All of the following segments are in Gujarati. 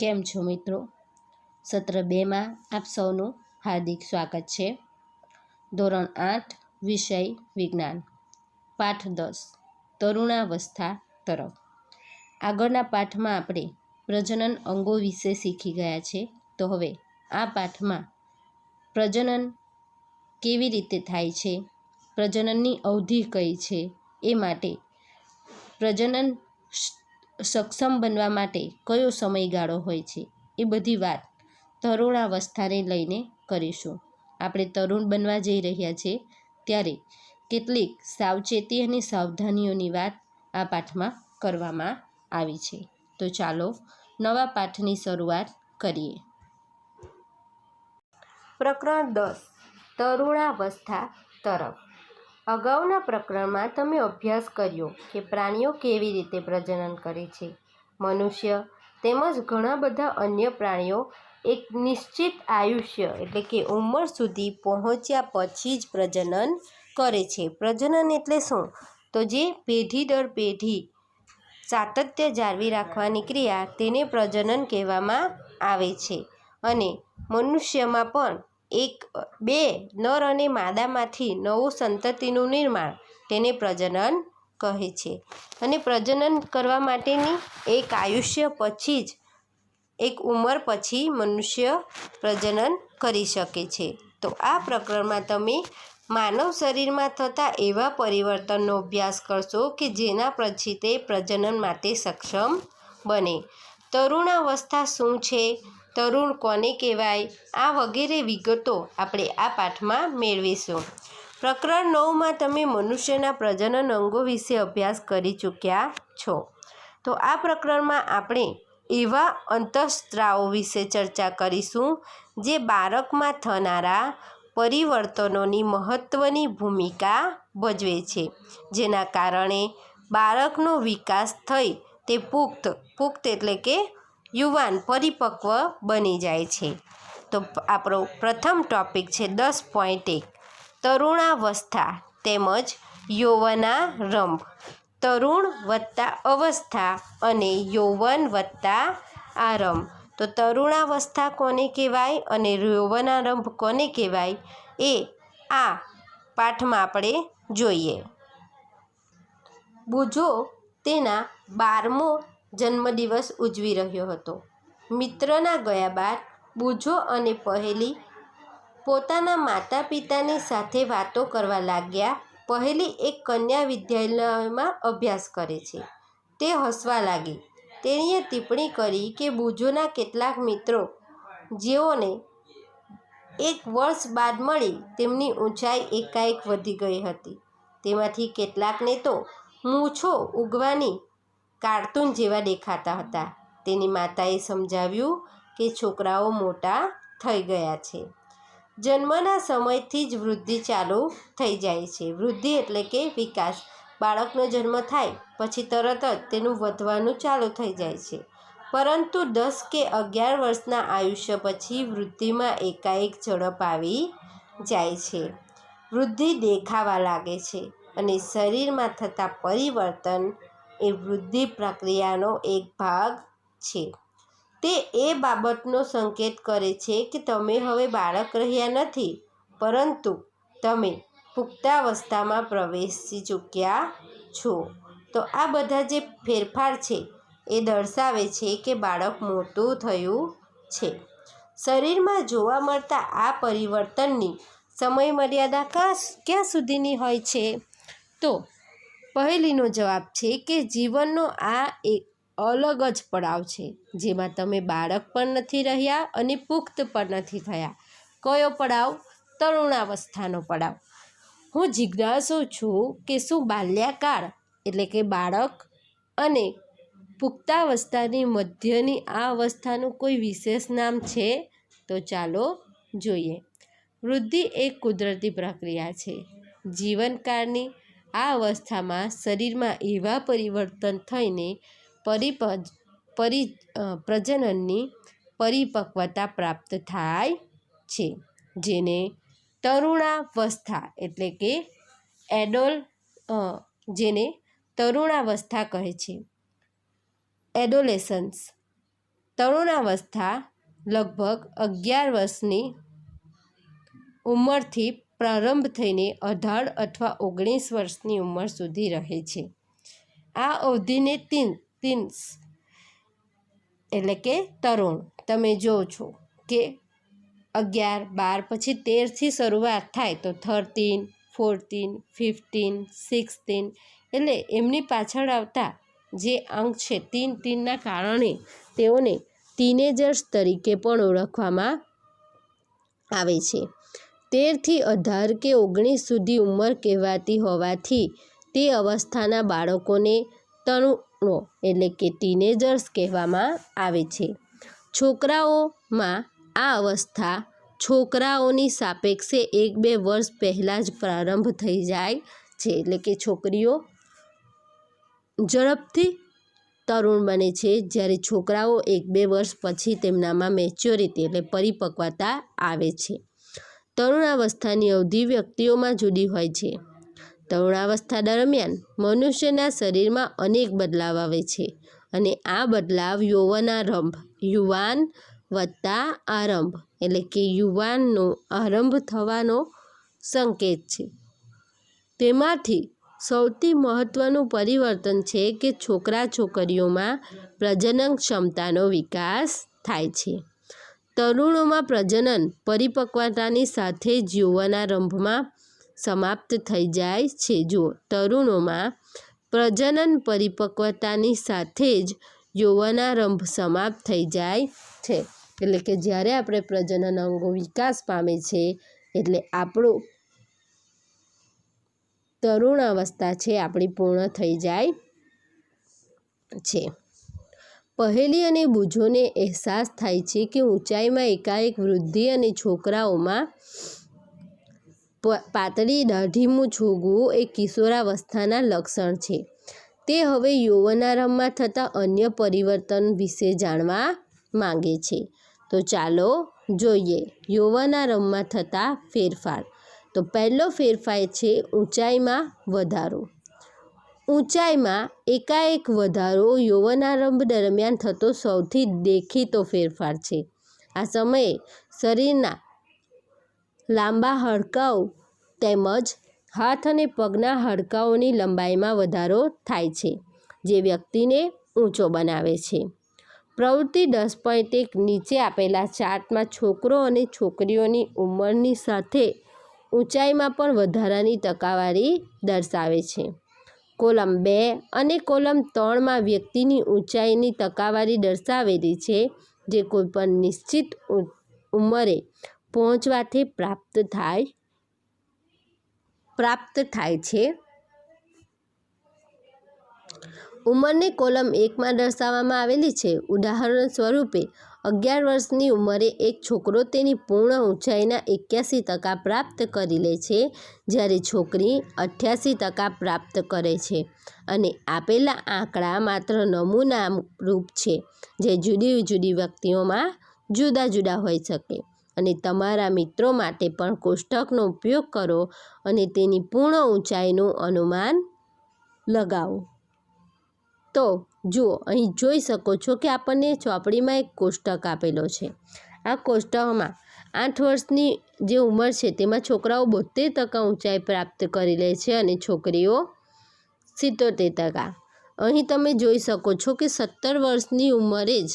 કેમ છો મિત્રો? સત્ર 2માં આપ સૌનું હાર્દિક સ્વાગત છે. ધોરણ 8 વિષય વિજ્ઞાન, પાઠ 10 તરુણાવસ્થા તરફ. આગળના પાઠમાં આપણે પ્રજનન અંગો વિશે શીખી ગયા છે. તો હવે આ પાઠમાં પ્રજનન કેવી રીતે થાય છે, પ્રજનનની અવધિ કઈ છે, એ માટે પ્રજનન સક્ષમ બનવા માટે કયો સમયગાળો હોય છે, એ બધી વાત તરુણાવસ્થાને લઈને કરીશું. આપણે તરુણ બનવા જઈ રહ્યા છીએ ત્યારે કેટલીક સાવચેતી અને સાવધાનીઓની વાત આ પાઠમાં કરવામાં આવી છે. તો ચાલો નવા પાઠની શરૂઆત કરીએ. પ્રકરણ 10 તરુણાવસ્થા તરફ. અગાઉના પ્રકરણમાં તમે અભ્યાસ કર્યો કે પ્રાણીઓ કેવી રીતે પ્રજનન કરે છે. મનુષ્ય તેમજ ઘણા બધા અન્ય પ્રાણીઓ એક નિશ્ચિત આયુષ્ય એટલે કે ઉંમર સુધી પહોંચ્યા પછી જ પ્રજનન કરે છે. પ્રજનન એટલે શું? તો જે પેઢી દર પેઢી સાતત્ય જાળવી રાખવાની ક્રિયા, તેને પ્રજનન કહેવામાં આવે છે. અને મનુષ્યમાં પણ બે નર અને માદામાંથી નવું સંતતિનું નિર્માણ, તેને પ્રજનન કહે છે. અને પ્રજનન કરવા માટેની એક આયુષ્ય પછી જ, એક ઉંમર પછી મનુષ્ય પ્રજનન કરી શકે છે. તો આ પ્રકરણમાં તમે માનવ શરીરમાં થતા એવા પરિવર્તનનો અભ્યાસ કરશો કે જેના પછી તે પ્રજનન માટે સક્ષમ બને. તરુણાવસ્થા શું છે, તરુણ કોને કહેવાય, આ વગેરે વિગતો આપણે આ પાઠમાં મેળવીશું. પ્રકરણ 9માં તમે મનુષ્યના પ્રજનન અંગો વિશે અભ્યાસ કરી ચૂક્યા છો. તો આ પ્રકરણમાં આપણે એવા અંતઃસ્ત્રાવો વિશે ચર્ચા કરીશું જે બાળકમાં થનારા પરિવર્તનોની મહત્ત્વની ભૂમિકા ભજવે છે, જેના કારણે બાળકનો વિકાસ થઈ તે પુખ્ત એટલે કે યુવાન, પરિપક્વ બની જાય છે. તો આપણો પ્રથમ ટૉપિક છે 10.1 તરુણાવસ્થા તેમજ યૌવનારંભ. તરુણ વત્તા અવસ્થા અને યૌવન વત્તા આરંભ. તો તરુણાવસ્થા કોને કહેવાય અને યૌવનારંભ કોને કહેવાય, એ આ પાઠમાં આપણે જોઈએ. બુજો તેના 12મો જન્મદિવસ ઉજવી રહ્યો હતો. મિત્રના ગયા બાદ બુજો અને પહેલી પોતાના માતા પિતાની સાથે વાતો કરવા લાગ્યા. પહેલી એક કન્યા વિદ્યાલયમાં અભ્યાસ કરે છે. તે હસવા લાગી. તેણીએ ટિપ્પણી કરી કે બુજોના કેટલાક મિત્રો જેઓને 1 વર્ષ બાદ મળી, તેમની ઊંચાઈ એકાએક વધી ગઈ હતી. તેમાંથી કેટલાકને તો મૂછો ઉગવાની કાર્ટૂન જેવા દેખાતા હતા. તેની માતાએ સમજાવ્યું કે છોકરાઓ મોટા થઈ ગયા છે. જન્મના સમયથી જ વૃદ્ધિ ચાલુ થઈ જાય છે. વૃદ્ધિ એટલે કે વિકાસ. બાળકનો જન્મ થાય પછી તરત જ તેનું વધવાનું ચાલુ થઈ જાય છે. પરંતુ 10 કે 11 વર્ષના આયુષ્ય પછી વૃદ્ધિમાં એકાએક ઝડપ આવી જાય છે. વૃદ્ધિ દેખાવા લાગે છે અને શરીરમાં થતા પરિવર્તન એ વૃદ્ધિ પ્રક્રિયાનો એક ભાગ છે. તે એ બાબતનો સંકેત કરે છે કે તમે હવે બાળક રહ્યા નથી, પરંતુ તમે પુખ્તાવસ્થામાં પ્રવેશી ચૂક્યા છો. તો આ બધા જે ફેરફાર છે એ દર્શાવે છે કે બાળક મોટું થયું છે. શરીરમાં જોવા મળતા આ પરિવર્તનની સમયમર્યાદા ક્યાં સુધીની હોય છે? તો પહેલીનો જવાબ છે કે જીવનનો આ એક અલગ જ પડાવ છે, જેમાં તમે બાળક પણ નથી રહ્યા અને પુખ્ત પણ નથી થયા. કયો પડાવ? તરુણાવસ્થાનો પડાવ. હું જિજ્ઞાસુ છું કે શું બાલ્યકાળ એટલે કે બાળક અને પુખ્તાવસ્થાની મધ્યની આ અવસ્થાનું કોઈ વિશેષ નામ છે? તો ચાલો જોઈએ. વૃદ્ધિ એક કુદરતી પ્રક્રિયા છે. જીવનકાળની આ અવસ્થામાં શરીરમાં એવા પરિવર્તન થઈને પ્રજનનની પરિપક્વતા પ્રાપ્ત થાય છે, જેને તરુણાવસ્થા એટલે કે તરુણાવસ્થા કહે છે. એડોલેસન્સ તરુણાવસ્થા લગભગ 11 વર્ષની ઉંમરથી પ્રારંભ થઈને 18 અથવા 19 વર્ષની ઉંમર સુધી રહે છે. આ અવધિને ટીન્સ એટલે કે તરુણ તમે જો છો કે 11, 12 પછી 13થી શરૂઆત થાય તો 13, 14, 15, 16 એટલે એમની પાછળ આવતા જે અંક છે ટીનના કારણે તેઓને ટીનેજર્સ તરીકે પણ ઓળખવામાં આવે છે. 13થી 18 કે 19 સુધી ઉંમર કહેવાતી હોવાથી તે અવસ્થાના બાળકોને તરુણો એટલે કે ટીનેજર્સ કહેવામાં આવે છે. છોકરાઓમાં આ અવસ્થા છોકરાઓની સાપેક્ષે 1-2 વર્ષ પહેલાં જ પ્રારંભ થઈ જાય છે. એટલે કે છોકરીઓ ઝડપથી તરુણ બને છે, જ્યારે છોકરાઓ 1-2 વર્ષ પછી તેમનામાં મેચ્યોરિટી એટલે પરિપક્વતા આવે છે. તરુણાવસ્થાની અવધિ વ્યક્તિઓમાં જુદી હોય છે. તરુણાવસ્થા દરમિયાન મનુષ્યના શરીરમાં અનેક બદલાવ આવે છે અને આ બદલાવ યુવાન વત્તા આરંભ એટલે કે યુવાનનો આરંભ થવાનો સંકેત છે. તેમાંથી સૌથી મહત્ત્વનું પરિવર્તન છે કે છોકરા-છોકરીઓમાં પ્રજનન ક્ષમતાનો વિકાસ થાય છે. તરુણોમાં પ્રજનન પરિપક્વતાની સાથે જ યૌવનારંભમાં સમાપ્ત થઈ જાય છે. જુઓ, તરુણોમાં પ્રજનન પરિપક્વતાની સાથે જ યૌવનારંભ સમાપ્ત થઈ જાય છે. એટલે કે જ્યારે આપણે પ્રજનન અંગો વિકાસ પામે છે એટલે આપણું તરુણાવસ્થા છે આપણી પૂર્ણ થઈ જાય છે. પહેલી અને બૂઝોને અહેસાસ થાય છે કે ઊંચાઈમાં એકાએક વૃદ્ધિ અને છોકરાઓમાં પાતળી દાઢી મૂછ ઉગવું એ કિશોરાવસ્થાના લક્ષણ છે. તે હવે યૌવનારંભમાં થતા અન્ય પરિવર્તન વિશે જાણવા માંગે છે. તો ચાલો જોઈએ યૌવનારંભમાં થતા ફેરફાર. તો પહેલો ફેરફાર છે ઊંચાઈમાં વધારો. ઊંચાઈમાં એકાએક વધારો યૌવનારંભ દરમિયાન થતો સૌથી દેખીતો ફેરફાર છે. આ સમયે શરીરના લાંબા હાડકાઓ તેમજ હાથ અને પગના હાડકાઓની લંબાઈમાં વધારો થાય છે, જે વ્યક્તિને ઊંચો બનાવે છે. પ્રવૃત્તિ 10.1 નીચે આપેલા ચાર્ટમાં છોકરો અને છોકરીઓની ઉંમરની સાથે ઊંચાઈમાં પણ વધારાની ટકાવારી દર્શાવે છે. કોલમ 2 અને કોલમ 3માં વ્યક્તિની ઊંચાઈની ટકાવારી દર્શાવેલી છે, જે કોઈપણ નિશ્ચિત ઉંમરે પહોંચવાથી પ્રાપ્ત થાય છે. ઉંમરને કોલમ 1માં દર્શાવવામાં આવેલી છે. ઉદાહરણ સ્વરૂપે 11 વર્ષની ઉંમરે એક છોકરો તેની પૂર્ણ ઊંચાઈના 81% પ્રાપ્ત કરી લે છે, જ્યારે છોકરી 88% પ્રાપ્ત કરે છે. અને આપેલા આંકડા માત્ર નમૂનારૂપ છે, જે જુદી જુદી વ્યક્તિઓમાં જુદા જુદા હોઈ શકે. અને તમારા મિત્રો માટે પણ કોષ્ટકનો ઉપયોગ કરો અને તેની પૂર્ણ ઊંચાઈનું અનુમાન લગાવો. તો જુઓ, અહીં જોઈ શકો છો કે આપણને ચોપડીમાં એક કોષ્ટક આપેલો છે. આ કોષ્ટકમાં 8 વર્ષની જે ઉંમર છે તેમાં છોકરાઓ 72% ઊંચાઈ પ્રાપ્ત કરી લે છે અને છોકરીઓ 77%. અહીં તમે જોઈ શકો છો કે 17 વર્ષની ઉંમરે જ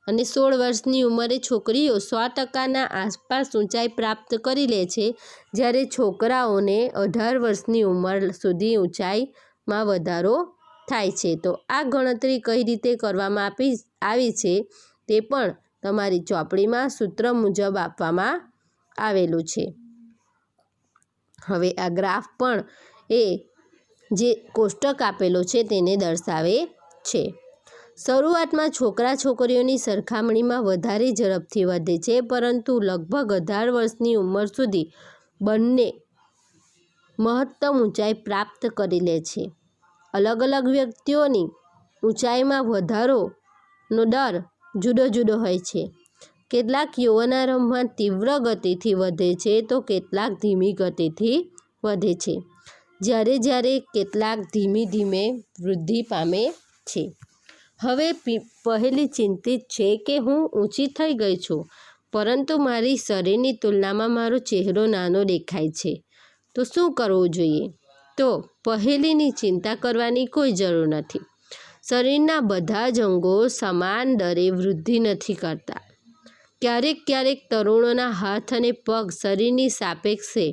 અને 16 વર્ષની ઉંમરે છોકરીઓ 100%ના આસપાસ ઊંચાઈ પ્રાપ્ત કરી લે છે, જ્યારે છોકરાઓને 18 વર્ષની ઉંમર સુધી ઊંચાઈમાં વધારો થાય છે. તો આ ગણતરી કઈ રીતે કરવામાં આવી છે તે પણ તમારી ચોપડીમાં સૂત્ર મુજબ આપવામાં આવેલું છે. હવે આ ગ્રાફ પણ એ જે કોષ્ટક આપેલો છે તેને દર્શાવે છે. શરૂઆતમાં છોકરા-છોકરીઓની સરખામણીમાં વધારે ઝડપથી વધે છે, પરંતુ લગભગ 18 વર્ષની ઉંમર સુધી બંને મહત્તમ ઊંચાઈ પ્રાપ્ત કરી લે છે. અલગ અલગ વ્યક્તિઓની ઊંચાઈમાં વધારોનો દર જુદો જુદો હોય છે. કેટલાક યૌવનારંભમાં તીવ્ર ગતિથી વધે છે તો કેટલાક ધીમી ગતિથી વધે છે, જ્યારે કેટલાક ધીમે ધીમે વૃદ્ધિ પામે છે. હવે પહેલી ચિંતિત છે કે હું ઊંચી થઈ ગઈ છું, પરંતુ મારી શરીરની તુલનામાં મારો ચહેરો નાનો દેખાય છે. તો શું કરવું જોઈએ? તો પહેલીની ચિંતા કરવાની કોઈ જરૂર નથી. શરીરના બધા જ અંગો સમાન દરે વૃદ્ધિ નથી કરતા. ક્યારેક ક્યારેક તરુણોના હાથ અને પગ શરીરની સાપેક્ષે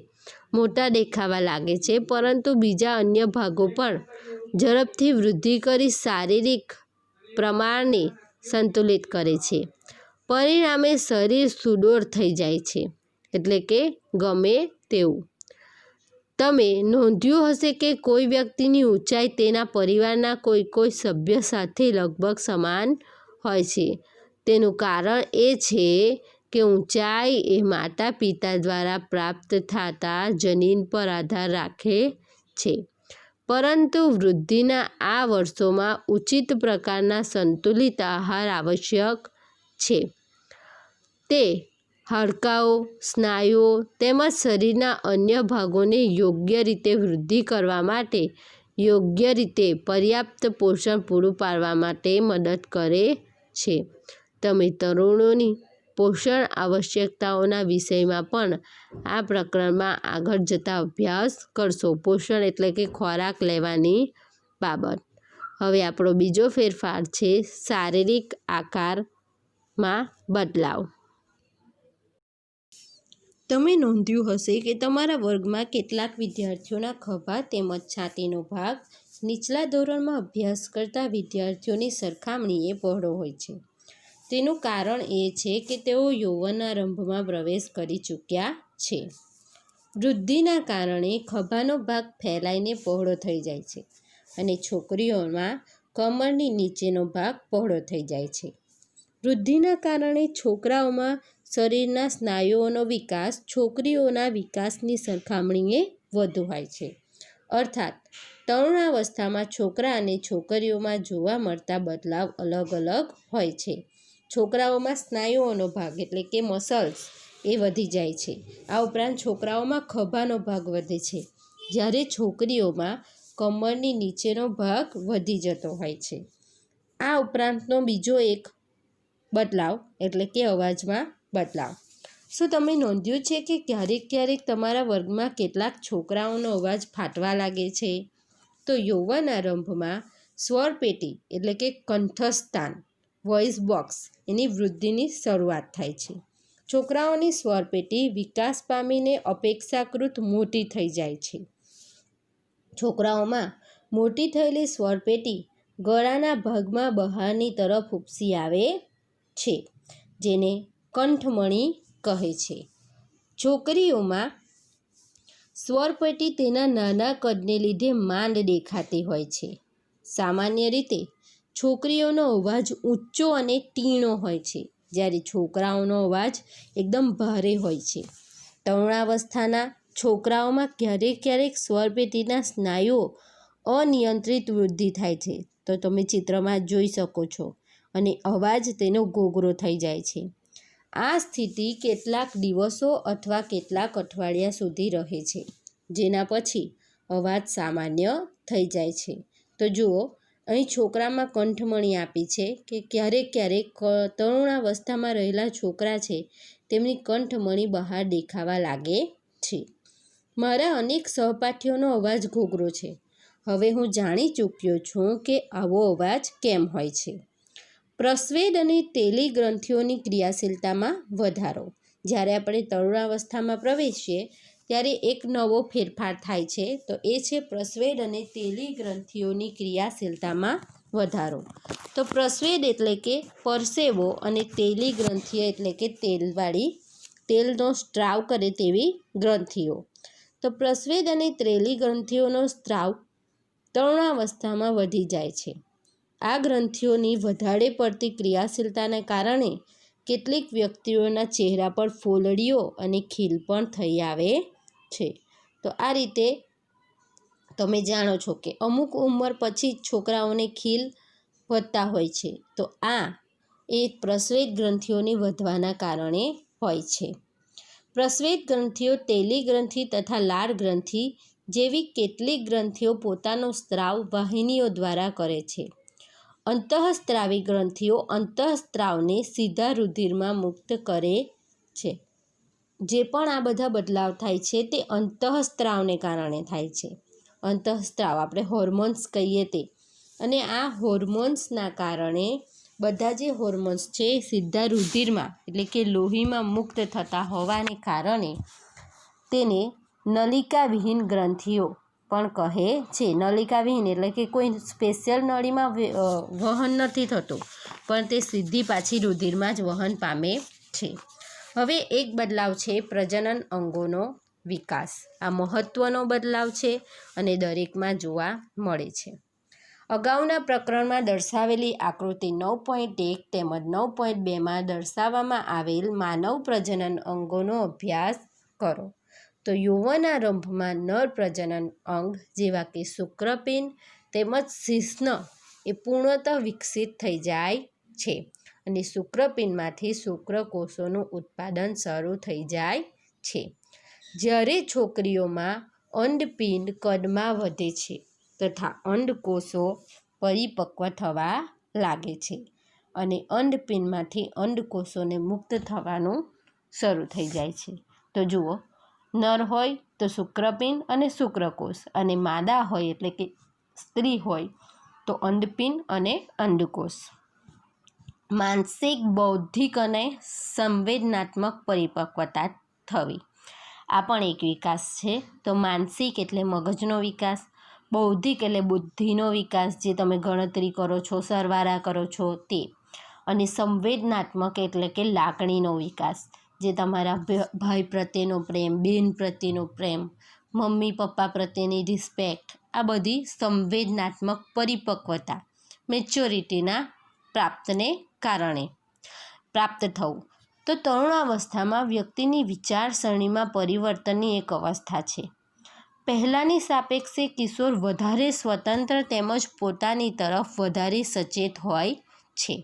મોટા દેખાવા લાગે છે, પરંતુ બીજા અન્ય ભાગો પણ ઝડપથી વૃદ્ધિ કરી શારીરિક પ્રમાણને સંતુલિત કરે છે. પરિણામે શરીર સુડોળ થઈ જાય છે, એટલે કે ગમે તેવું. તમે નોંધ્યું હશે કે કોઈ વ્યક્તિની ઊંચાઈ તેના પરિવારના કોઈ સભ્ય સાથે લગભગ સમાન હોય છે. તેનું કારણ એ છે કે ઊંચાઈ એ માતા પિતા દ્વારા પ્રાપ્ત થતા જનીન પર આધાર રાખે છે, પરંતુ વૃદ્ધિના આ વર્ષોમાં ઉચિત પ્રકારના સંતુલિત આહાર આવશ્યક છે. તે હાડકાઓ, સ્નાયુઓ તેમજ શરીરના અન્ય ભાગોને યોગ્ય રીતે વૃદ્ધિ કરવા માટે યોગ્ય રીતે પર્યાપ્ત પોષણ પૂરું પાડવા માટે મદદ કરે છે. તમે તરુણોની પોષણ આવશ્યકતાઓના વિષયમાં પણ આ પ્રકરણમાં આગળ જતા અભ્યાસ કરશો. પોષણ એટલે કે ખોરાક લેવાની બાબત. હવે આપણો બીજો ફેરફાર છે શારીરિક આકારમાં બદલાવ. તમે નોંધ્યું હશે કે તમારા વર્ગમાં કેટલાક વિદ્યાર્થીઓના ખભા તેમજ છાતીનો ભાગ નીચલા ધોરણમાં અભ્યાસ કરતા વિદ્યાર્થીઓની સરખામણીએ પહોળો હોય છે. તેનું કારણ એ છે કે તેઓ યૌવનારંભમાં પ્રવેશ કરી ચૂક્યા છે. વૃદ્ધિના કારણે ખભાનો ભાગ ફેલાઈને પહોળો થઈ જાય છે અને છોકરીઓમાં કમરની નીચેનો ભાગ પહોળો થઈ જાય છે. વૃદ્ધિના કારણે છોકરાઓમાં શરીરના સ્નાયુઓનો વિકાસ છોકરીઓના વિકાસની સરખામણીએ વધુ હોય છે. અર્થાત તરુણાવસ્થામાં છોકરા અને છોકરીઓમાં જોવા મળતા બદલાવ અલગ અલગ હોય છે. છોકરાઓમાં સ્નાયુઓનો ભાગ એટલે કે મસલ્સ એ વધી જાય છે. આ ઉપરાંત છોકરાઓમાં ખભાનો ભાગ વધે છે, જ્યારે છોકરીઓમાં કમરની નીચેનો ભાગ વધી જતો હોય છે. આ ઉપરાંતનો બીજો એક બદલાવ એટલે કે અવાજમાં બદલાવ. શું તમે નોંધ્યું છે કે ક્યારેક ક્યારેક તમારા વર્ગમાં કેટલાક છોકરાઓનો અવાજ ફાટવા લાગે છે? તો યૌવનારંભમાં સ્વરપેટી એટલે કે કંઠસ્થાન વોઇસ બોક્સ એની વૃદ્ધિની શરૂઆત થાય છે. છોકરાઓની સ્વરપેટી વિકાસ પામીને અપેક્ષાકૃત મોટી થઈ જાય છે. છોકરાઓમાં મોટી થયેલી સ્વરપેટી ગળાના ભાગમાં બહારની તરફ ઉપસી આવે છે, જેને કંઠમણી કહે છે. છોકરીઓમાં સ્વરપેટી તેના નાના કદને લીધે માંડ દેખાતી હોય છે. સામાન્ય રીતે છોકરીઓનો અવાજ ઊંચો અને તીણો હોય છે, જ્યારે છોકરાઓનો અવાજ એકદમ ભારે હોય છે. તરુણાવસ્થાના છોકરાઓમાં ક્યારેક ક્યારેક સ્વરપેટીના સ્નાયુઓ અનિયંત્રિત વૃદ્ધિ થાય છે, તો તમે ચિત્રમાં જોઈ શકો છો, અને અવાજ તેનો ઘોઘરો થઈ જાય છે. આ સ્થિતિ કેટલાક દિવસો અથવા કેટલાક અઠવાડિયા સુધી રહે છે, જેના પછી અવાજ સામાન્ય થઈ જાય છે. તો જુઓ, અહીં છોકરામાં કંઠમણી આપી છે કે ક્યારેક ક્યારેક તરુણાવસ્થામાં રહેલા છોકરા છે તેમની કંઠમણી બહાર દેખાવા લાગે છે. મારા અનેક સહપાઠીઓનો અવાજ ઘોઘરો છે. હવે હું જાણી ચૂક્યો છું કે આવો અવાજ કેમ હોય છે. પ્રસ્વેદ અને તેલી ગ્રંથિઓની ક્રિયાશીલતામાં વધારો. જ્યારે આપણે તરુણાવસ્થામાં પ્રવેશીએ ત્યારે એક નવો ફેરફાર થાય છે, તો એ છે પ્રસ્વેદ અને તેલી ગ્રંથિઓની ક્રિયાશીલતામાં વધારો. તો પ્રસ્વેદ એટલે કે પરસેવો અને તેલી ગ્રંથિઓ એટલે કે તેલનો સ્ત્રાવ કરે તેવી ગ્રંથિઓ. તો પ્રસ્વેદ અને તેલી ગ્રંથિઓનો સ્ત્રાવ તરુણાવસ્થામાં વધી જાય છે. આ ગ્રંથિઓની વધારે પડતી ક્રિયાશીલતાને કારણે કેટલીક વ્યક્તિઓના ચહેરા પર ફોલ્લીઓ અને ખીલ પણ થઈ આવે છે. તો આ રીતે તમે જાણો છો કે અમુક ઉંમર પછી છોકરાઓને ખીલ વધતા હોય છે, તો આ એ પ્રસ્વેદ ગ્રંથિઓની વધવાના કારણે હોય છે. પ્રસ્વેદ ગ્રંથિઓ તેલી ગ્રંથિ તથા લાળ ગ્રંથિ જેવી કેટલીક ગ્રંથિઓ પોતાનો સ્ત્રાવ વાહિનીઓ દ્વારા કરે છે. અંતઃસ્ત્રાવી ગ્રંથિઓ અંતઃસ્ત્રાવને સીધા રુધિરમાં મુક્ત કરે છે. જે પણ આ બધા બદલાવ થાય છે તે અંતઃસ્ત્રાવને કારણે થાય છે. અંતઃસ્ત્રાવ આપણે હોર્મોન્સ કહીએ તે, અને આ હોર્મોન્સના કારણે બધા જે હોર્મોન્સ છે એ સીધા રુધિરમાં એટલે કે લોહીમાં મુક્ત થતા હોવાને કારણે તેને નલિકાવિહીન ગ્રંથિઓ પણ કહે છે. નલિકાવિહીન એટલે કે કોઈ સ્પેશિયલ નળીમાં વહન નથી થતું, પણ તે સીધી પાછી રુધિરમાં જ વહન પામે છે. હવે એક બદલાવ છે પ્રજનન અંગોનો વિકાસ. આ મહત્ત્વનો બદલાવ છે અને દરેકમાં જોવા મળે છે. અગાઉના પ્રકરણમાં દર્શાવેલી આકૃતિ 9.1 તેમજ 9.2માં દર્શાવવામાં આવેલ માનવ પ્રજનન અંગોનો અભ્યાસ કરો. તો યૌવનારંભમાં નર પ્રજનન અંગ જેવા કે શુક્રપિંડ તેમજ શિશ્ન એ પૂર્ણતઃ વિકસિત થઈ જાય છે અને શુક્રપિંડમાંથી શુક્રકોષોનું ઉત્પાદન શરૂ થઈ જાય છે. જ્યારે છોકરીઓમાં અંડપિંડ કદમાં વધે છે તથા અંડકોષો પરિપક્વ થવા લાગે છે અને અંડપિંડમાંથી અંડકોષોને મુક્ત થવાનું શરૂ થઈ જાય છે. તો જુઓ, નર હોય તો શુક્રપિંડ અને શુક્રકોષ, અને માદા હોય એટલે કે સ્ત્રી હોય તો અંડપિંડ અને અંડકોષ. માનસિક, બૌદ્ધિક અને સંવેદનાત્મક પરિપક્વતા થવી, આ પણ એક વિકાસ છે. તો માનસિક એટલે મગજનો વિકાસ, બૌદ્ધિક એટલે બુદ્ધિનો વિકાસ, જે તમે ગણતરી કરો છો, સરવાળા કરો છો તે, અને સંવેદનાત્મક એટલે કે લાગણીનો વિકાસ, જે તમારા ભાઈ પ્રત્યેનો પ્રેમ, બહેન પ્રત્યેનો પ્રેમ, મમ્મી પપ્પા પ્રત્યેની રિસ્પેક્ટ, આ બધી સંવેદનાત્મક પરિપક્વતા મેચ્યોરિટીના પ્રાપ્તને કારણે પ્રાપ્ત થવું. તો તરુણાવસ્થામાં વ્યક્તિની વિચારસરણીમાં પરિવર્તનની એક અવસ્થા છે. પહેલાંની સાપેક્ષે કિશોર વધારે સ્વતંત્ર તેમજ પોતાની તરફ વધારે સચેત હોય છે.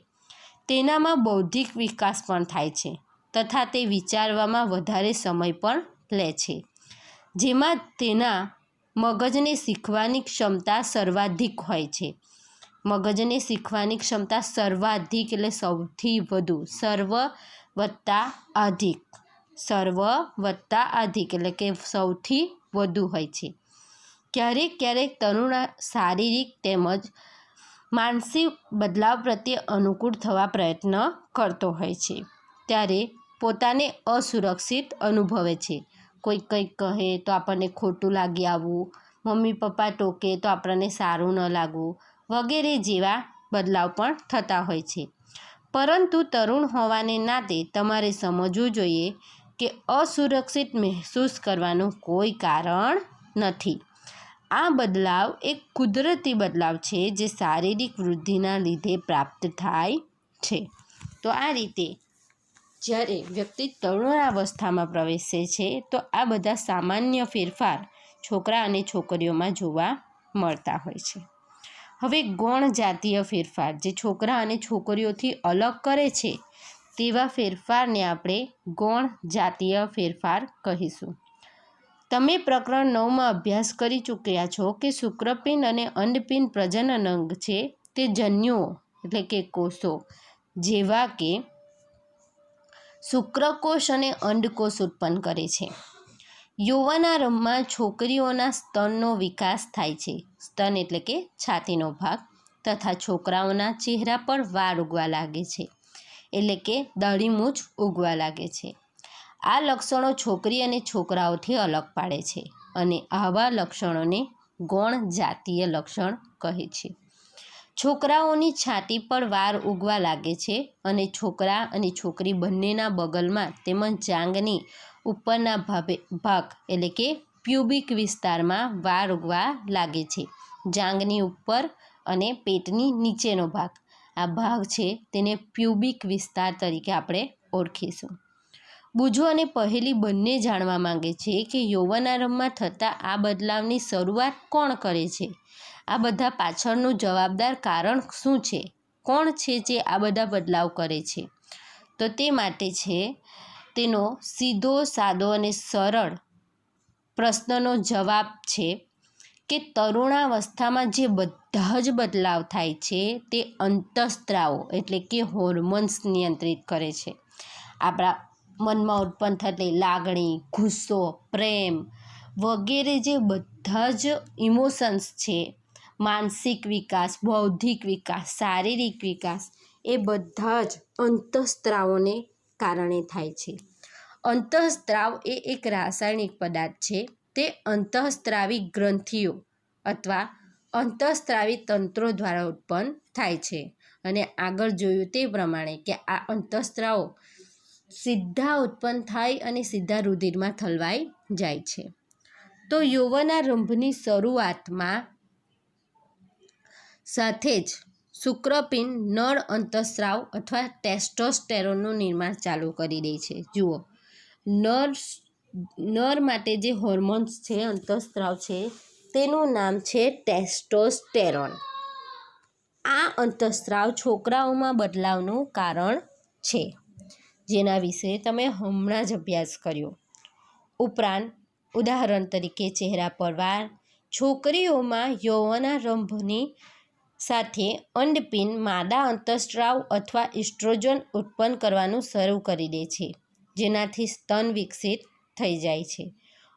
તેનામાં બૌદ્ધિક વિકાસ પણ થાય છે તથા તે વિચારવામાં વધારે સમય પણ લે છે, જેમાં તેના મગજને શીખવાની ક્ષમતા સર્વાધિક હોય છે. મગજને શીખવાની ક્ષમતા સર્વાધિક એટલે સૌથી વધુ, સર્વ વત્તા અધિક એટલે કે સૌથી વધુ હોય છે. ક્યારેક ક્યારેક તરુણ શારીરિક તેમજ માનસિક બદલાવ પ્રત્યે અનુકૂળ થવા પ્રયત્ન કરતો હોય છે. ત્યારે પોતાને અસુરક્ષિત અનુભવે છે. કોઈ કંઈક કહે તો આપણને ખોટું લાગી આવવું, મમ્મી પપ્પા ટોકે તો આપણને સારું ન લાગવું, વગેરે જેવા બદલાવ પણ થતા હોય છે. પરંતુ તરુણ હોવાને નાતે તમારે સમજવું જોઈએ કે અસુરક્ષિત મહેસૂસ કરવાનું કોઈ કારણ નથી. આ બદલાવ એક કુદરતી બદલાવ છે જે શારીરિક વૃદ્ધિના લીધે પ્રાપ્ત થાય છે. તો આ રીતે જ્યારે વ્યક્તિ તરુણાવસ્થામાં પ્રવેશે છે તો આ બધા સામાન્ય ફેરફાર છોકરા અને છોકરીઓમાં જોવા મળતા હોય છે. હવે ગૌણ જાતીય ફેરફાર, જે છોકરા અને છોકરીઓથી અલગ કરે છે તેવા ફેરફારને આપણે ગૌણ જાતીય ફેરફાર કહીશું. તમે પ્રકરણ 9માં અભ્યાસ કરી ચૂક્યા છો કે શુક્રપિંડ અને અંડપિંડ પ્રજનન અંગ છે તે જન્યુઓ એટલે કે કોષો જેવા કે શુક્રકોષ અને અંડકોષ ઉત્પન્ન કરે છે. યૌવનારંભમાં છોકરીઓના સ્તનનો વિકાસ થાય છે, સ્તન એટલે કે છાતીનો ભાગ, તથા છોકરાઓના ચહેરા પર વાળ ઉગવા લાગે છે એટલે કે દાઢીમૂછ ઉગવા લાગે છે. આ લક્ષણો છોકરી અને છોકરાઓથી અલગ પાડે છે અને આવા લક્ષણોને ગૌણ જાતીય લક્ષણ કહે છે. છોકરાઓની છાતી પર વાળ ઉગવા લાગે છે અને છોકરા અને છોકરી બંનેના બગલમાં તેમજ જાંઘની ઉપરના ભાગ એટલે કે પ્યુબિક વિસ્તારમાં વાળ ઉગવા લાગે છે. જાંઘની ઉપર અને પેટની નીચેનો ભાગ, આ ભાગ છે તેને પ્યુબિક વિસ્તાર તરીકે આપણે ઓળખીશું. બુજો અને પહેલી બંને જાણવા માંગે છે કે યૌવનારંભમાં થતા આ બદલાવની શરૂઆત કોણ કરે છે? આ બધા પાછળનું જવાબદાર કારણ શું છે? કોણ છે જે આ બધા બદલાવ કરે છે? તો તે માટે છે તેનો સીધો સાદો અને સરળ પ્રશ્નનો જવાબ છે કે તરુણાવસ્થામાં જે બધા જ બદલાવ થાય છે તે અંતઃસ્ત્રાવો એટલે કે હોર્મોન્સ નિયંત્રિત કરે છે. આપણા મનમાં ઉત્પન્ન થતી લાગણી, ગુસ્સો, પ્રેમ વગેરે જે બધા જ ઇમોશન્સ છે, માનસિક વિકાસ, બૌદ્ધિક વિકાસ, શારીરિક વિકાસ એ બધા જ અંતઃસ્ત્રાવોને કારણે થાય છે. અંતઃસ્ત્રાવ એ એક રાસાયણિક પદાર્થ છે. તે અંતઃસ્ત્રાવી ગ્રંથિઓ અથવા અંતઃસ્ત્રાવી તંત્રો દ્વારા ઉત્પન્ન થાય છે. અને આગળ જોયું તે પ્રમાણે કે આ અંતઃસ્ત્રાવો સીધા ઉત્પન્ન થાય અને સીધા રુધિરમાં ઠલવાઈ જાય છે. તો યૌવનારંભની શરૂઆતમાં સાથે જ શુક્રપિંડ નર અંતઃસ્ત્રાવ અથવા ટેસ્ટોસ્ટેરોનનું નિર્માણ ચાલુ કરી દે છે. જુઓ, નર માટે જે હોર્મોન્સ છે, અંતઃસ્ત્રાવ છે, તેનું નામ છે ટેસ્ટોસ્ટેરોન. આ અંતઃસ્ત્રાવ છોકરાઓમાં બદલાવનું કારણ છે, જેના વિશે તમે હમણાં જ અભ્યાસ કર્યો. ઉપરાંત ઉદાહરણ તરીકે ચહેરા પર વાળ, છોકરીઓમાં યૌવનારંભની સાથે અંડપિંડ માદા અંતઃસ્ત્રાવ અથવા ઇસ્ટ્રોજન ઉત્પન્ન કરવાનું શરૂ કરી દે છે, જેનાથી સ્તન વિકસિત થઈ જાય છે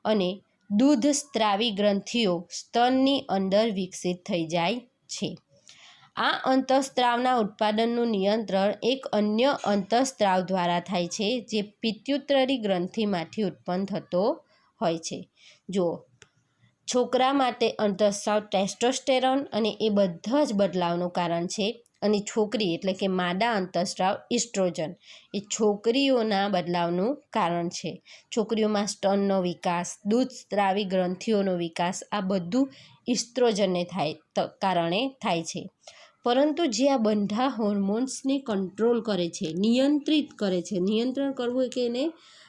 અને દૂધસ્ત્રાવી ગ્રંથિઓ સ્તનની અંદર વિકસિત થઈ જાય છે. આ અંતઃસ્ત્રાવના ઉત્પાદનનું નિયંત્રણ એક અન્ય અંતઃસ્ત્રાવ દ્વારા થાય છે, જે પિત્યુતરી ગ્રંથિમાંથી ઉત્પન્ન થતો હોય છે. જો છોકરા માટે અંતઃસ્ત્રાવ ટેસ્ટોસ્ટેરોન અને એ બધા જ બદલાવનું કારણ છે, અને છોકરી એટલે કે માદા અંતઃસ્ત્રાવ ઇસ્ટ્રોજન એ છોકરીઓના બદલાવનું કારણ છે. છોકરીઓમાં સ્તનનો વિકાસ, દૂધસ્ત્રાવી ગ્રંથિઓનો વિકાસ આ બધું ઇસ્ટ્રોજનને કારણે થાય છે. પરંતુ જે આ બધા હોર્મોન્સને કંટ્રોલ કરે છે, નિયંત્રિત કરે છે, નિયંત્રણ કરવું કે એને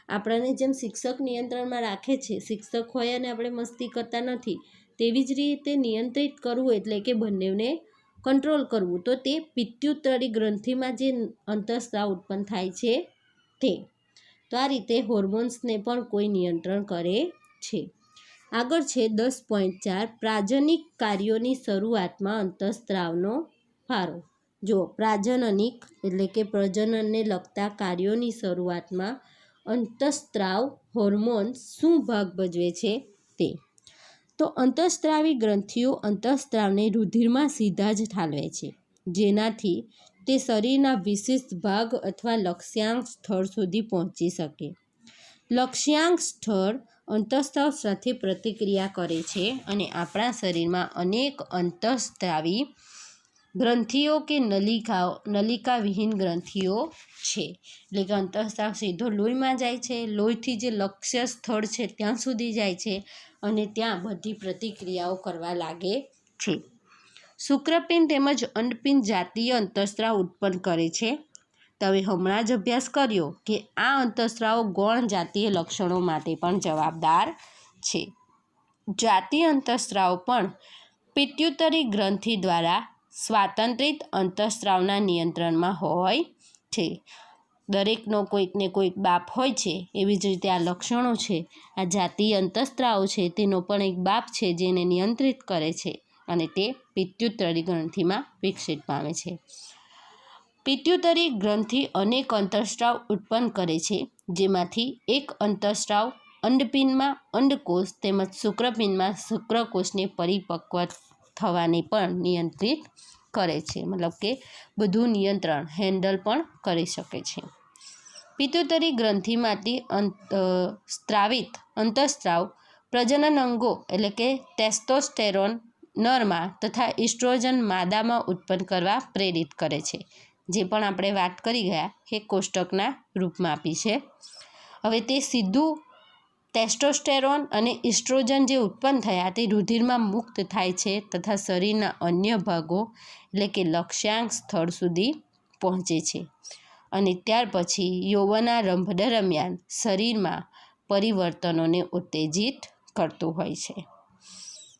આપણને જેમ શિક્ષક નિયંત્રણમાં રાખે છે, શિક્ષક હોય અને આપણે મસ્તી કરતા નથી, તેવી જ રીતે નિયંત્રિત કરવું એટલે કે બંનેને કંટ્રોલ કરવું, તો તે પિત્યુતરી ગ્રંથિમાં જે અંતઃસ્ત્રાવ ઉત્પન્ન થાય છે તે. તો આ રીતે હોર્મોન્સને પણ કોઈ નિયંત્રણ કરે છે. આગળ છે 10.4 પ્રાજનિક કાર્યોની શરૂઆતમાં અંતઃસ્ત્રાવનો ફાળો. જો પ્રાજનનિક એટલે કે પ્રજનનને લગતા કાર્યોની શરૂઆતમાં અંતઃસ્ત્રાવ હોર્મોન્સ શું ભાગ ભજવે છે તે. તો અંતઃસ્ત્રાવી ગ્રંથિઓ અંતઃસ્ત્રાવને રુધિરમાં સીધા જ ઠાલવે છે, જેનાથી તે શરીરના વિશિષ્ટ ભાગ અથવા લક્ષ્યાંક સ્થળ સુધી પહોંચી શકે. લક્ષ્યાંક સ્થળ અંતઃસ્ત્રાવ સાથે પ્રતિક્રિયા કરે છે અને આપણા શરીરમાં અનેક અંતઃસ્ત્રાવી ગ્રંથિઓ કે નલિકાવિહીન ગ્રંથિઓ છે. એટલે કે અંતઃસ્ત્રાવ સીધો લોહીમાં જાય છે, લોહીથી જે લક્ષ્ય સ્થળ છે ત્યાં સુધી જાય છે અને ત્યાં બધી પ્રતિક્રિયાઓ કરવા લાગે છે. શુક્રપિંડ તેમજ અંડપિંડ જાતીય અંતઃસ્ત્રાવ ઉત્પન્ન કરે છે. તમે હમણાં જ અભ્યાસ કર્યો કે આ અંતઃસ્ત્રાવો ગૌણ જાતીય લક્ષણો માટે પણ જવાબદાર છે. જાતીય અંતઃસ્ત્રાવ પણ પિત્યુતરી ગ્રંથિ દ્વારા સ્વાતંત્રિત અંતઃસ્ત્રાવના નિયંત્રણમાં હોય છે. દરેકનો કોઈકને કોઈક બાપ હોય છે, એવી જ રીતે આ લક્ષણો છે, આ જાતીય અંતઃસ્ત્રાવો છે, તેનો પણ એક બાપ છે જેને નિયંત્રિત કરે છે અને તે પિત્યુતરી ગ્રંથિમાં વિકસિત પામે છે. પિત્યુતરી ગ્રંથિ અનેક અંતઃસ્ત્રાવ ઉત્પન્ન કરે છે, જેમાંથી એક અંતઃસ્ત્રાવ અંડપિંડમાં અંડકોષ તેમજ શુક્રપિંડમાં શુક્રકોષને પરિપક્વ થવાને પણ નિયંત્રિત કરે છે. મતલબ કે બધું નિયંત્રણ હેન્ડલ પણ કરી શકે છે. પિત્યુતરી ગ્રંથિમાંથી સ્ત્રાવિત અંતઃસ્ત્રાવ પ્રજનન અંગો એટલે કે ટેસ્ટોસ્ટેરોન નરમાં તથા ઇસ્ટ્રોજન માદામાં ઉત્પન્ન કરવા પ્રેરિત કરે છે. જે પણ આપણે વાત કરી ગયા એ કોષ્ટકના રૂપમાં આપી છે. હવે તે સીધું ટેસ્ટોસ્ટેરોન અને ઇસ્ટ્રોજન જે ઉત્પન્ન થયા તે રુધિરમાં મુક્ત થાય છે તથા શરીરના અન્ય ભાગો એટલે કે લક્ષ્યાંક સ્થળ સુધી પહોંચે છે અને ત્યાર પછી યૌવનારંભ દરમિયાન શરીરમાં પરિવર્તનોને ઉત્તેજિત કરતું હોય છે.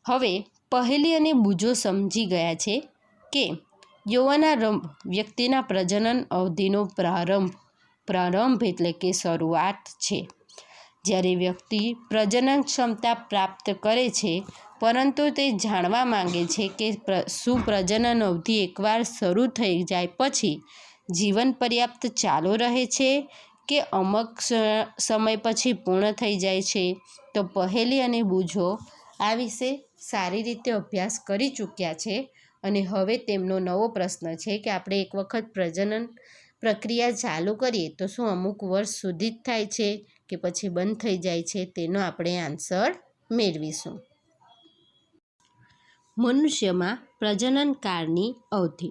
હવે પહેલી અને બુજો સમજી ગયા છે કે યૌવનારંભ વ્યક્તિના પ્રજનન અવધિનો પ્રારંભ એટલે કે શરૂઆત છે. જ્યારે વ્યક્તિ પ્રજનન ક્ષમતા પ્રાપ્ત કરે છે પરંતુ તે જાણવા માંગે છે કે શું પ્રજનન અવધિ એકવાર શરૂ થઈ જાય પછી જીવન પર્યાપ્ત ચાલુ રહે છે કે અમુક સમય પછી પૂર્ણ થઈ જાય છે. તો પહેલી અને બૂઝો આ વિશે સારી રીતે અભ્યાસ કરી ચૂક્યા છે અને હવે તેમનો નવો પ્રશ્ન છે કે આપણે એક વખત પ્રજનન પ્રક્રિયા ચાલુ કરીએ તો શું અમુક વર્ષ સુધી જ થાય છે કે પછી બંધ થઈ જાય છે, તેનો આપણે આન્સર મેળવીશું. મનુષ્યમાં પ્રજનનકાળની અવધિ.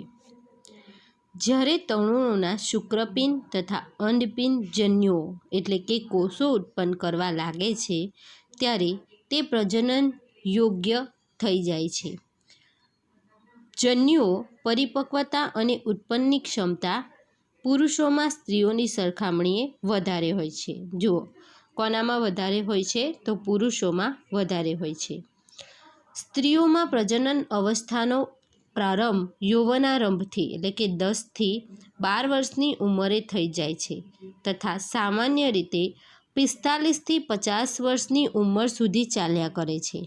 જ્યારે તરુણોના શુક્રપિંડ તથા અંડપિંડ જન્યુઓ એટલે કે કોષો ઉત્પન્ન કરવા લાગે છે ત્યારે તે પ્રજનન યોગ્ય થઈ જાય છે. જન્યુઓ પરિપક્વતા અને ઉત્પન્નની ક્ષમતા પુરુષોમાં સ્ત્રીઓની સરખામણીએ વધારે હોય છે. જુઓ, કોનામાં વધારે હોય છે? તો પુરુષોમાં વધારે હોય છે. સ્ત્રીઓમાં પ્રજનન અવસ્થાનો પ્રારંભ યૌવનારંભથી એટલે કે 10 થી 12 વર્ષની ઉંમરે થઈ જાય છે તથા સામાન્ય રીતે 45 થી 50 વર્ષની ઉંમર સુધી ચાલ્યા કરે છે.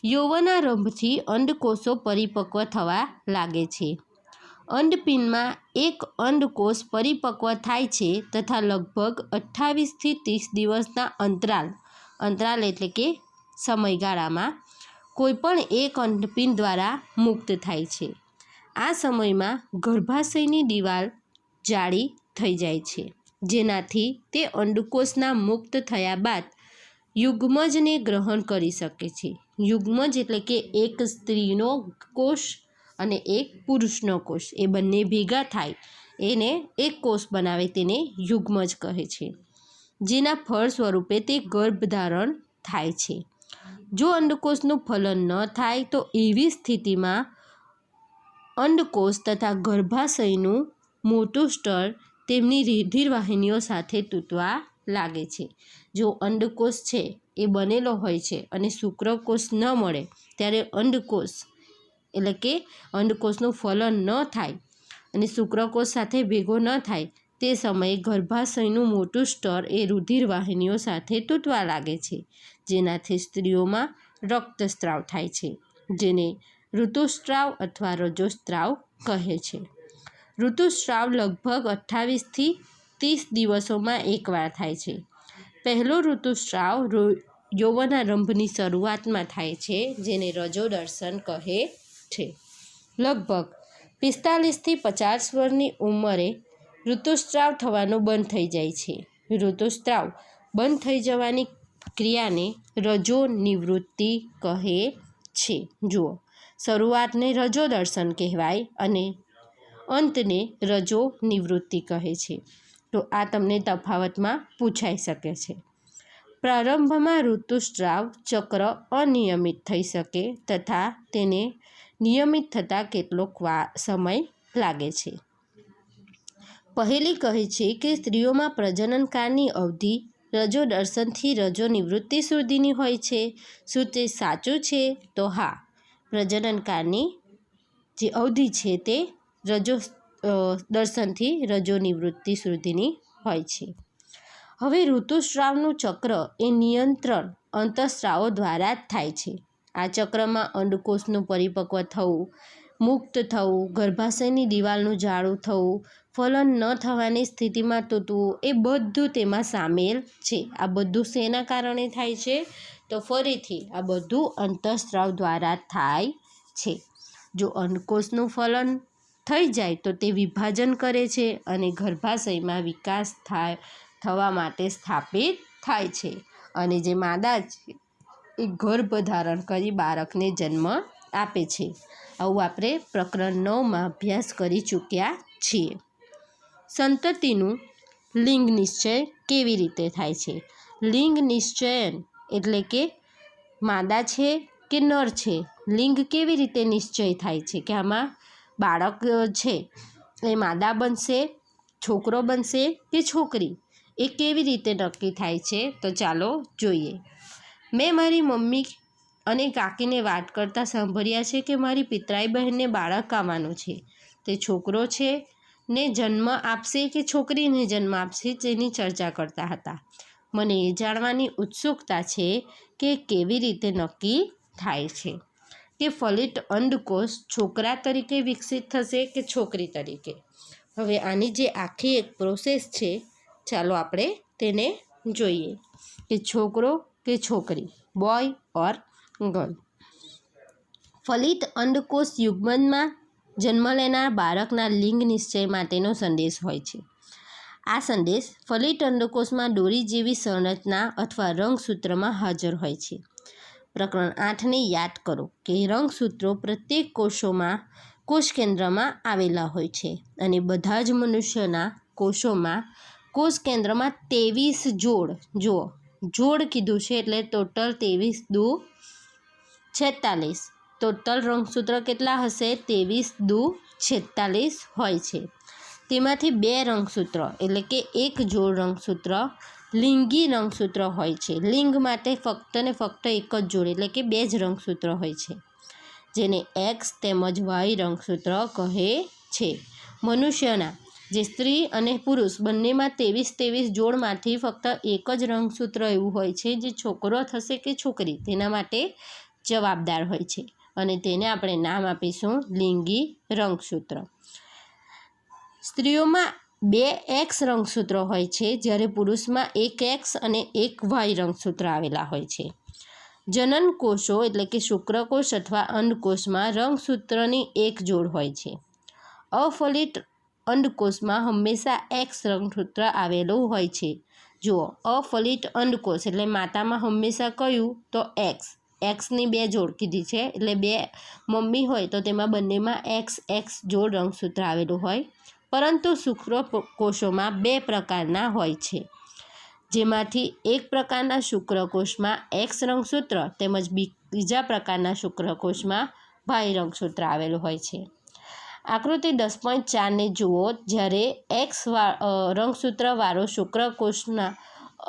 યૌવનારંભથી અંડકોષો પરિપક્વ થવા લાગે છે. અંડપિંડમાં એક અંડકોષ પરિપક્વ થાય છે તથા લગભગ 28 થી 30 દિવસના અંતરાલ એટલે કે સમયગાળામાં કોઈપણ એક અંડપિંડ દ્વારા મુક્ત થાય છે. આ સમયમાં ગર્ભાશયની દિવાલ જાડી થઈ જાય છે જેનાથી તે અંડકોષના મુક્ત થયા બાદ યુગ્મજને ગ્રહણ કરી શકે છે. યુગ્મજ એટલે કે એક સ્ત્રીનો કોષ અને એક પુરુષનો કોષ એ બંને ભેગા થાય એને એક કોષ બનાવે તેને યુગ્મજ કહે છે, જેના ફળ સ્વરૂપે તે ગર્ભધારણ થાય છે. જો અંડકોષનું ફલન ન થાય તો એવી સ્થિતિમાં અંડકોષ તથા ગર્ભાશયનું મોટું સ્તર તેમની રુધિરવાહિનીઓ સાથે તૂટવા લાગે છે. જો અંડકોષ છે એ બનેલો હોય છે અને શુક્રકોષ ન મળે ત્યારે અંડકોષ એટલે કે અંડકોષનું ફલન ન થાય અને શુક્રકોષ સાથે ભેગો ન થાય તે સમયે ગર્ભાશયનું મોટું સ્તર એ રુધિરવાહિનીઓ સાથે તૂટવા લાગે છે, જેનાથી સ્ત્રીઓમાં રક્તસ્રાવ થાય છે, જેને ઋતુસ્રાવ અથવા રજોસ્રાવ કહે છે. ઋતુસ્રાવ લગભગ 28 થી 30 દિવસોમાં એકવાર થાય છે. પહેલો ઋતુસ્રાવ યૌવનારંભની શરૂઆતમાં થાય છે, જેને રજોદર્શન કહે છે. લગભગ 45 થી 50 વર્ષની ઉંમરે ઋતુસ્રાવ થવાનું બંધ થઈ જાય છે. ઋતુસ્રાવ બંધ થઈ જવાની ક્રિયાને રજોનિવૃત્તિ કહે છે. જુઓ, શરૂઆતને રજોદર્શન કહેવાય અને અંતને રજોનિવૃત્તિ કહે છે. તો આ તમને તફાવતમાં પૂછાઈ શકે છે. પ્રારંભમાં ઋતુસ્રાવ ચક્ર અનિયમિત થઈ શકે તથા તેને નિયમિત થતાં કેટલોક સમય લાગે છે. પહેલી કહે છે કે સ્ત્રીઓમાં પ્રજનનકાળની અવધિ રજોદર્શનથી રજોનિવૃત્તિ સુધીની હોય છે. શું તે સાચું છે? તો હા, પ્રજનનકાળની જે અવધિ છે તે દર્શનથી રજોનિવૃત્તિ સુધીની હોય છે. હવે ઋતુસ્રાવનું ચક્ર એ નિયંત્રણ અંતઃસ્રાવો દ્વારા જ થાય છે. આ ચક્રમાં અંડકોષનું પરિપક્વ થવું, મુક્ત થવું, ગર્ભાશયની દિવાલનું જાડું થવું, ફલન ન થવાની સ્થિતિમાં તૂટવું એ બધું તેમાં સામેલ છે. આ બધું શેના કારણે થાય છે? તો ફરીથી આ બધું અંતઃસ્રાવ દ્વારા થાય છે. જો અંડકોષનું ફલન થઈ જાય તો તે વિભાજન કરે છે અને ગર્ભાશયમાં વિકાસ થવા માટે સ્થાપિત થાય છે અને જે માદા છે એ ગર્ભ ધારણ કરી બાળકને જન્મ આપે છે. આવું આપણે પ્રકરણ 9માં અભ્યાસ કરી ચૂક્યા છીએ. સંતતિનું લિંગ નિશ્ચય કેવી રીતે થાય છે? લિંગ નિશ્ચયન એટલે કે માદા છે કે નર છે, લિંગ કેવી રીતે નિશ્ચય થાય છે કે આમાં બાળક છે એ માદા બનશે, છોકરો બનશે કે છોકરી, એ કેવી રીતે નક્કી થાય છે? તો ચાલો જોઈએ. મેં મારી મમ્મી અને કાકીને વાત કરતાં સાંભળ્યા છે કે મારી પિતરાઈ બહેનને બાળક આવવાનું છે. તે છોકરો છે ને જન્મ આપશે કે છોકરીને જન્મ આપશે તેની ચર્ચા કરતા હતા. મને એ જાણવાની ઉત્સુકતા છે કે કેવી રીતે નક્કી થાય છે કે ફલિત અંડકોષ છોકરા તરીકે વિકસિત થશે કે છોકરી તરીકે. હવે આની જે આખી એક પ્રોસેસ છે, ચાલો આપણે તેને જોઈએ કે છોકરો કે છોકરી, બોય ઓર ગર્લ. ફલિત અંડકોષ યુગ્મનમાં જન્મ લેનાર બાળકના લિંગ નિશ્ચય માટેનો સંદેશ હોય છે. આ સંદેશ ફલિત અંડકોષમાં દોરી જેવી સંરચના અથવા રંગસૂત્રમાં હાજર હોય છે. પ્રકરણ 8ને યાદ કરો કે રંગસૂત્રો પ્રત્યેક કોષ કેન્દ્રમાં આવેલા હોય છે અને બધા જ મનુષ્યના કોષોમાં કોષ કેન્દ્રમાં 23 જોડ કીધું છે, એટલે ટોટલ 23 દુ 46. ટોટલ રંગસૂત્ર કેટલા હશે? 23 દુ 46 હોય છે. તેમાંથી 2 રંગસૂત્ર એટલે કે એક જોડ રંગસૂત્ર લિંગી રંગસૂત્ર હોય છે. લિંગ માટે ફક્ત ને ફક્ત એક જ જોડ એટલે કે 2 જ રંગસૂત્ર હોય છે, જેને એક્સ તેમજ વાય રંગસૂત્ર કહે છે. મનુષ્યના જે સ્ત્રી અને પુરુષ બંનેમાં 23 જોડમાંથી ફક્ત એક જ રંગસૂત્ર એવું હોય છે જે છોકરો થશે કે છોકરી તેના માટે જવાબદાર હોય છે, અને તેને આપણે નામ આપીશું લિંગી રંગસૂત્ર. સ્ત્રીઓમાં 2 એક્સ રંગસૂત્ર હોય છે, જ્યારે પુરુષમાં 1 એક્સ અને 1 વાય રંગસૂત્ર આવેલા હોય છે. જનન કોષો એટલે કે શુક્રકોષ અથવા અંડકોષમાં રંગસૂત્રની એક જોડ હોય છે. અફલિત અંડકોષમાં હંમેશા એક્સ રંગસૂત્ર આવેલું હોય છે. જુઓ, અફલિત અંડકોષ એટલે માતામાં હંમેશા કયું? તો એક્સ. એક્સની 2 જોડ કીધી છે, એટલે 2 મમ્મી હોય તો તેમાં બંનેમાં એક્સ જોડ રંગસૂત્ર આવેલું હોય. પરંતુ શુક્રકોષોમાં 2 પ્રકારના હોય છે, જેમાંથી એક પ્રકારના શુક્રકોષમાં એક્સ રંગસૂત્ર તેમજ બીજા પ્રકારના શુક્રકોષમાં વાય રંગસૂત્ર આવેલું હોય છે. આકૃતિ 10.4ને જુઓ. જ્યારે એક્સ રંગસૂત્રવાળો શુક્રકોષના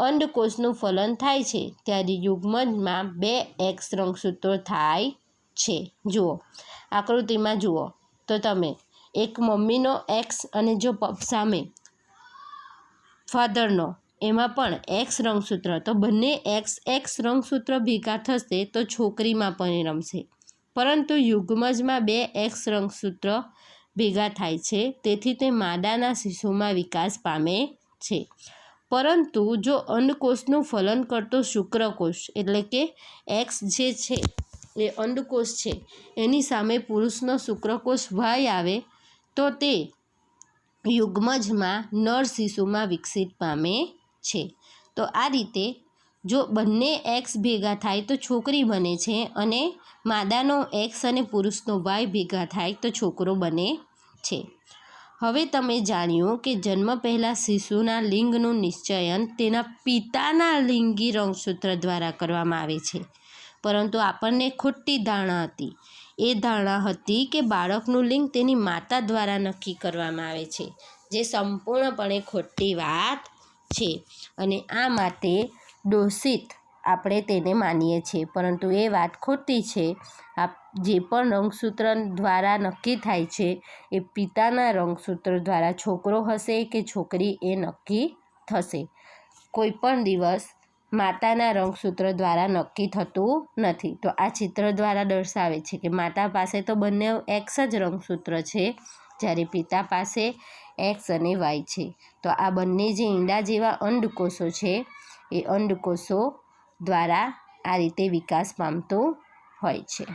અંડકોષનું ફલન થાય છે ત્યારે યુગ્મનમાં 2 એક્સ રંગસૂત્રો થાય છે. જુઓ આકૃતિમાં જુઓ તો તમે એક મમ્મીનો એક્સ અને જો સામે ફાધરનો એમાં પણ એક્સ રંગસૂત્ર, તો બંને એક્સ રંગસૂત્ર ભેગા થશે તો છોકરીમાં પરિણમશે. પરંતુ યુગ્મજમાં 2 એક્સ રંગસૂત્ર ભેગા થાય છે, તેથી તે માદાના શિશુમાં વિકાસ પામે છે. પરંતુ જો અંડકોષનું ફલન કરતો શુક્રકોષ એટલે કે એક્સ જે છે એ અંડકોષ છે એની સામે પુરુષનો શુક્રકોષ વાય આવે તો તે યુગ્મજમાં નર શિશુમાં વિકસિત પામે છે. તો આ રીતે જો બંને એક્સ ભેગા થાય તો છોકરી બને છે, અને માદાનો એક્સ અને પુરુષનો વાય ભેગા થાય તો છોકરો બને છે. હવે તમે જાણ્યું કે જન્મ પહેલાં શિશુના લિંગનું નિશ્ચયન તેના પિતાના લિંગી રંગસૂત્ર દ્વારા કરવામાં આવે છે, પરંતુ આપણને ખોટી ધારણા હતી. એ ધારણા હતી કે બાળકનું લિંગ તેની માતા દ્વારા નક્કી કરવામાં આવે છે, જે સંપૂર્ણપણે ખોટી વાત છે, અને આ માટે દોષિત આપણે તેને માનીએ છીએ, પરંતુ એ વાત ખોટી છે. જે પણ રંગસૂત્ર દ્વારા નક્કી થાય છે એ પિતાના રંગસૂત્ર દ્વારા છોકરો હશે કે છોકરી એ નક્કી થશે. કોઈ પણ દિવસ માતાના રંગસૂત્ર દ્વારા નક્કી થતું નથી. તો આ ચિત્ર દ્વારા દર્શાવે છે કે માતા પાસે તો બંને એક્સ જ રંગસૂત્ર છે, જ્યારે પિતા પાસે એક્સ અને વાય છે. તો આ બંને જે ઈંડા જેવા અંડકોષો છે એ અંડકોષો દ્વારા આ રીતે વિકાસ પામતું હોય છે.